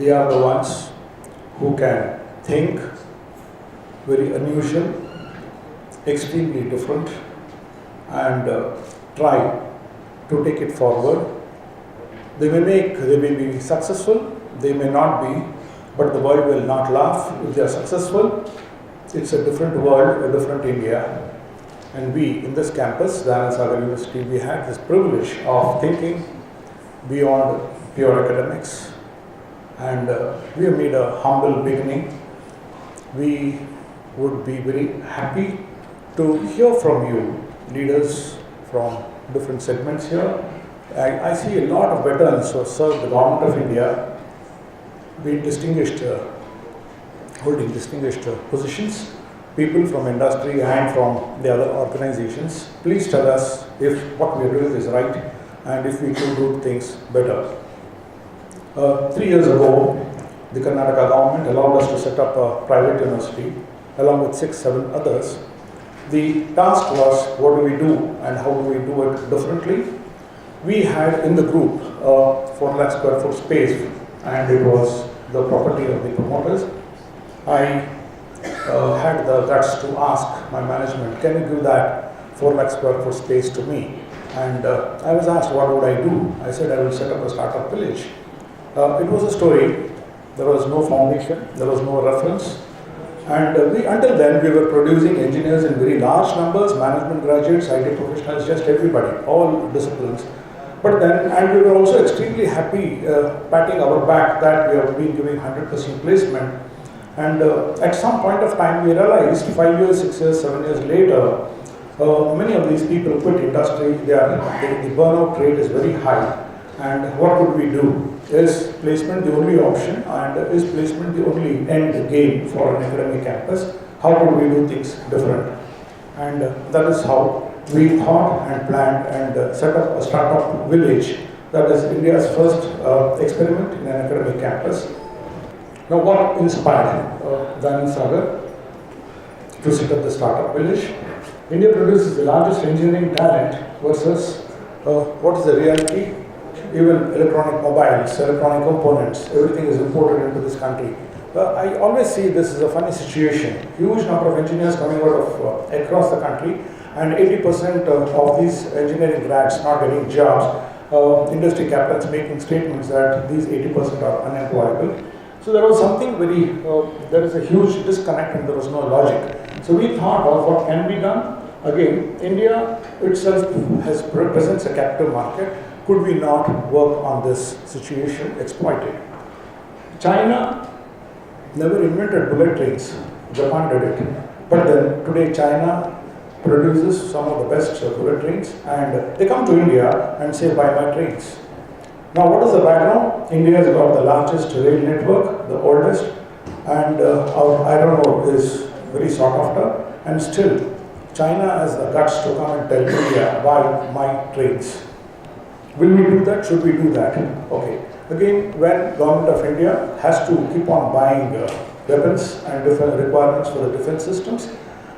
we are the ones who can think very unusual, extremely different, and try to take it forward. They may be successful, they may not be, but the world will not laugh if they are successful. It's a different world, a different India. And we, in this campus, Dayananda Sagar University, we had this privilege of thinking beyond pure academics. And we have made a humble beginning. We would be very happy to hear from you, leaders from different segments here. I see a lot of veterans who have served the government of India, being distinguished, holding distinguished positions, people from industry and from the other organizations. Please tell us if what we are doing is right and if we can do things better. 3 years ago, the Karnataka government allowed us to set up a private university along with 6-7 others. The task was, what do we do and how do we do it differently? We had in the group 4 lakh square foot space, and it was the property of the promoters. I had the guts to ask my management, can you give that 4 lakh square foot space to me? And I was asked, what would I do? I said, I will set up a startup village. It was a story. There was no foundation, there was no reference. And until then, we were producing engineers in very large numbers, management graduates, IT professionals, just everybody, all disciplines. But then, and we were also extremely happy patting our back that we have been giving 100% placement. And at some point of time, we realized 5 years, 6 years, 7 years later, many of these people quit industry. The burnout rate is very high. And what could we do? Is placement the only option, and is placement the only end game for an academic campus? How could we do things different? And that is how we thought and planned and set up a startup village. That is India's first experiment in an academic campus. Now, what inspired Dayananda Sagar to set up the startup village? India produces the largest engineering talent versus what is the reality? Even electronic mobiles, electronic components, everything is imported into this country. I always see this as a funny situation. Huge number of engineers coming out of across the country, and 80% of these engineering grads not getting jobs. Industry captains making statements that these 80% are unemployable. So there was something very, there is a huge disconnect and there was no logic. So we thought of what can be done. Again, India itself presents a captive market. Could we not work on this situation, exploit it? China never invented bullet trains. Japan did it. But then today China produces some of the best bullet trains, and they come to India and say, buy my trains. Now, what is the background? India has got the largest rail network, the oldest, and our iron ore is very sought after, and still China has the guts to come and tell India, buy my trains. Will we do that? Should we do that? Okay. Again, when government of India has to keep on buying weapons and different requirements for the defense systems,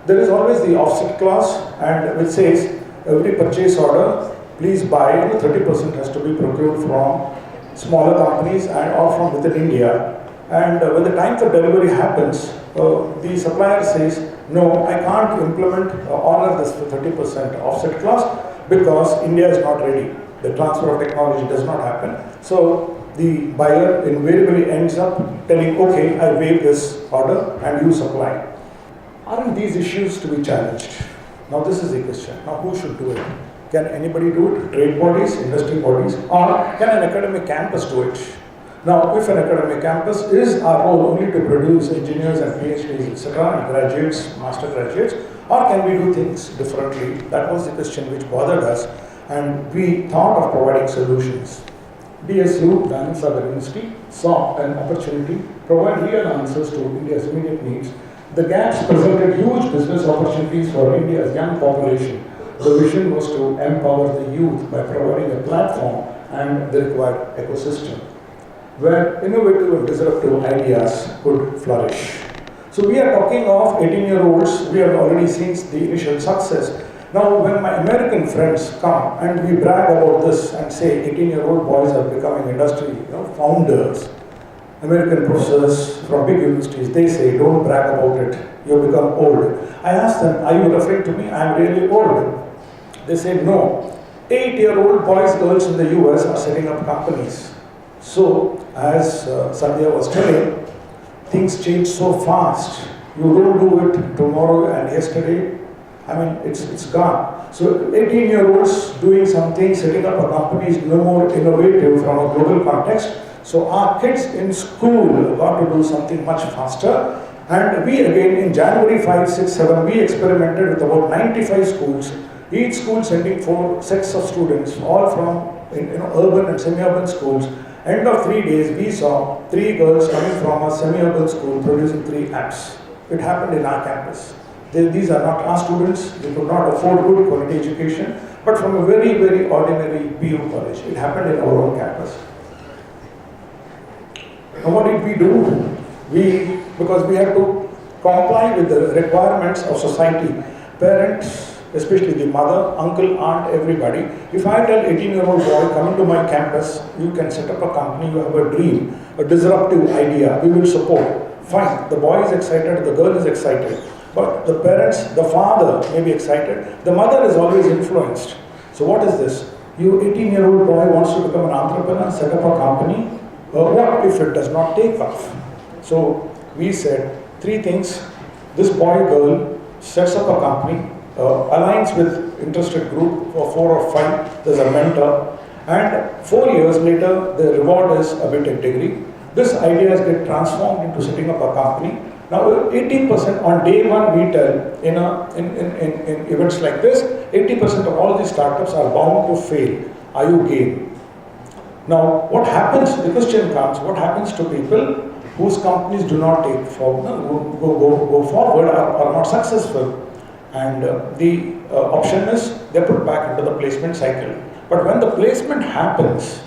there is always the offset clause, and which says every purchase order, please buy, 30% has to be procured from smaller companies and or from within India. And when the time for delivery happens, the supplier says, no, I can't implement or honor this for 30% offset clause because India is not ready. The transfer of technology does not happen. So the buyer invariably ends up telling, okay, I waive this order and you supply. Aren't these issues to be challenged? Now this is the question. Now who should do it? Can anybody do it? Trade bodies, industry bodies, or can an academic campus do it? Now, if an academic campus is our role only to produce engineers and PhDs, etc., and graduates, master graduates, or can we do things differently? That was the question which bothered us. And we thought of providing solutions. DSU, Dayananda Sagar University, saw an opportunity to provide real answers to India's immediate needs. The gaps presented huge business opportunities for India's young population. The vision was to empower the youth by providing a platform and the required ecosystem where innovative and disruptive ideas could flourish. So we are talking of 18-year-olds. We have already seen the initial success. Now, when my American friends come and we brag about this and say 18-year-old boys are becoming industry founders, American professors from big universities, they say, don't brag about it, you become old. I asked them, are you referring to me? I'm really old. They said, no. 8-year-old boys, girls in the US are setting up companies. So, as Sandhya was telling, things change so fast. You don't do it tomorrow and yesterday. I mean, it's gone. So 18-year-olds doing something, setting up a company is no more innovative from a global context. So our kids in school got to do something much faster. And we again in January 5, 6, 7, we experimented with about 95 schools. Each school sending 4 sets of students, all from urban and semi-urban schools. End of 3 days, we saw 3 girls coming from a semi-urban school producing 3 apps. It happened in our campus. These are not our students, they could not afford good quality education, but from a very, very ordinary BU college. It happened in our own campus. And what did we do? Because we had to comply with the requirements of society, parents, especially the mother, uncle, aunt, everybody. If I tell 18-year-old boy, come into my campus, you can set up a company, you have a dream, a disruptive idea, we will support. Fine, the boy is excited, the girl is excited. But the parents, the father may be excited, the mother is always influenced. So what is this? You 18-year-old boy wants to become an entrepreneur, set up a company. What if it does not take off? So we said 3 things. This boy, girl sets up a company, aligns with interested group for 4 or 5, there's a mentor, and 4 years later the reward is a BTech degree. This ideas get transformed into setting up a company. Now 80% on day 1 we tell in events like this, 80% of all these startups are bound to fail. Are you game? Now what happens, the question comes, what happens to people whose companies do not take forward, go forward or are not successful? And the option is they put back into the placement cycle. But when the placement happens,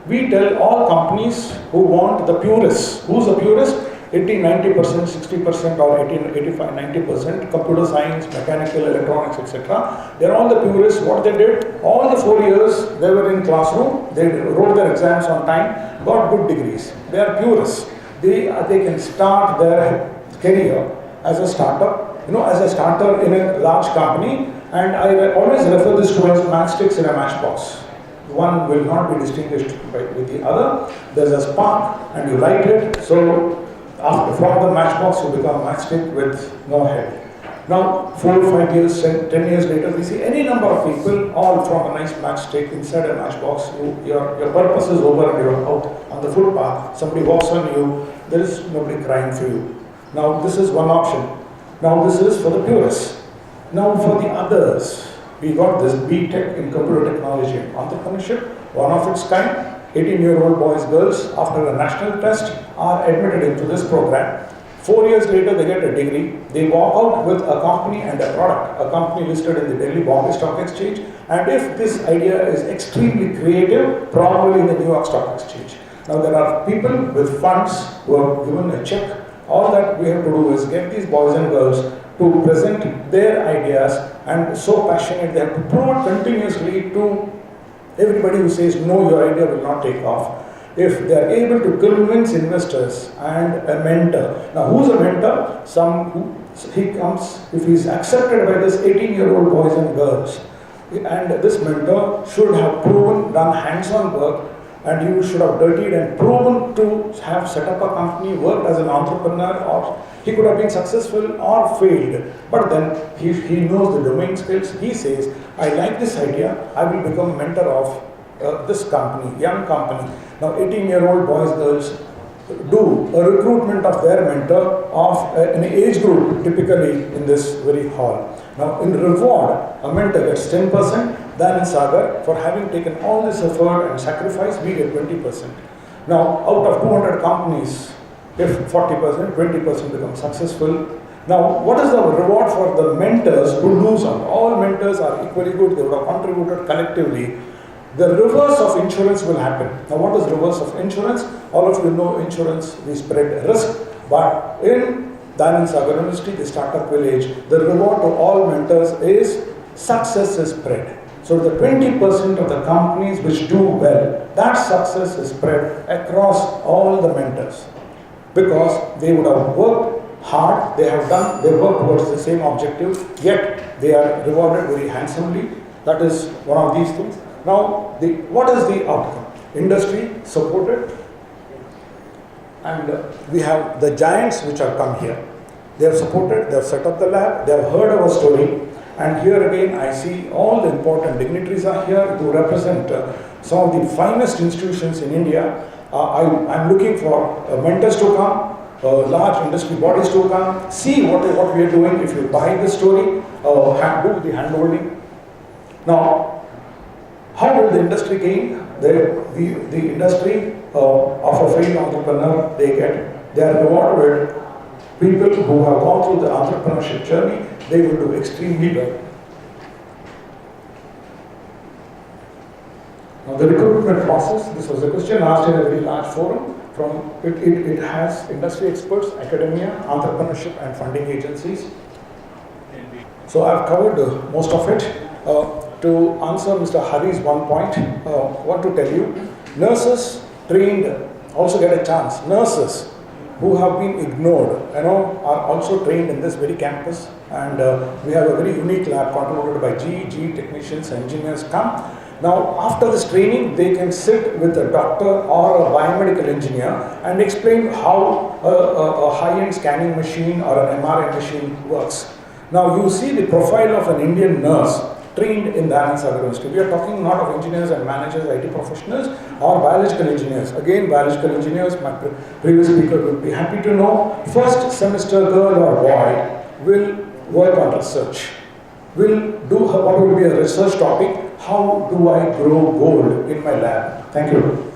we tell all companies who want the purists. Who's the purist? 80, 90%, 60% or 80, 85, 90%, computer science, mechanical, electronics, etc. They're all the purists. What they did, all the 4 years they were in classroom, they wrote their exams on time, got good degrees. They are purists. They can start their career as a startup, as a starter in a large company, and I always refer this to as matchsticks in a matchbox. One will not be distinguished with the other. There's a spark and you light it, so from the matchbox you become a matchstick with no head. Now 4 or 5 years, 10 years later, we see any number of people all from a nice matchstick inside a matchbox. Your purpose is over and you're out on the footpath. Somebody walks on you, there is nobody crying for you. Now this is one option. Now this is for the purists. Now for the others, we got this BTech in computer technology and entrepreneurship, one of its kind. 18-year-old boys, girls, after a national test, are admitted into this program. 4 years later, they get a degree. They walk out with a company and a product, a company listed in the Delhi Bombay Stock Exchange. And if this idea is extremely creative, probably in the New York Stock Exchange. Now there are people with funds who are given a check. All that we have to do is get these boys and girls to present their ideas, and so passionate, they have to prove it continuously to everybody who says no, your idea will not take off. If they are able to convince investors and a mentor. Now who's a mentor? He comes, if he is accepted by this 18-year-old boys and girls, and this mentor should have proven, done hands-on work, and you should have dirtied and proven to have set up a company, worked as an entrepreneur, or he could have been successful or failed. But then he knows the domain skills. He says, I like this idea, I will become a mentor of this company, young company. Now 18-year-old boys, girls do a recruitment of their mentor of an age group, typically in this very hall. Now in reward, a mentor gets 10%. Then in Sagar, for having taken all this effort and sacrifice, we get 20%. Now, out of 200 companies, if 40%, 20% become successful. Now, what is the reward for the mentors who lose out? All mentors are equally good, they would have contributed collectively. The reverse of insurance will happen. Now, what is reverse of insurance? All of you know insurance, we spread risk, but in Dayananda Sagar University, the startup village, the reward to all mentors is success is spread. So the 20% of the companies which do well, that success is spread across all the mentors. because they would have worked hard, they have done their work towards the same objective, yet they are rewarded very handsomely. That is one of these things. Now, what is the outcome? Industry supported, and we have the giants which have come here. They have supported, they have set up the lab, they have heard our story, and here again I see all the important dignitaries are here to represent some of the finest institutions in India. I'm looking for mentors to come, large industry bodies to come, see what we are doing. If you buy the story, do the hand-holding. Now, how will the industry gain? The industry of a failed entrepreneur, they are rewarded with people who have gone through the entrepreneurship journey. They will do extremely well. Now, the recruitment process, this was a question asked in a very large forum. It has industry experts, academia, entrepreneurship and funding agencies. So I've covered most of it. To answer Mr. Hari's one point, I want to tell you, nurses trained also get a chance. Nurses who have been ignored, are also trained in this very campus, and we have a very unique lab contributed by GE technicians, engineers come. Now, after this training, they can sit with a doctor or a biomedical engineer and explain how a high-end scanning machine or an MRI machine works. Now, you see the profile of an Indian nurse trained in Dayananda Sagar University. We are talking not of engineers and managers, IT professionals, or biological engineers. Again, biological engineers, my previous speaker will be happy to know. First semester girl or boy will work on research. Will do what will be a research topic. How do I grow gold in my lab? Thank you.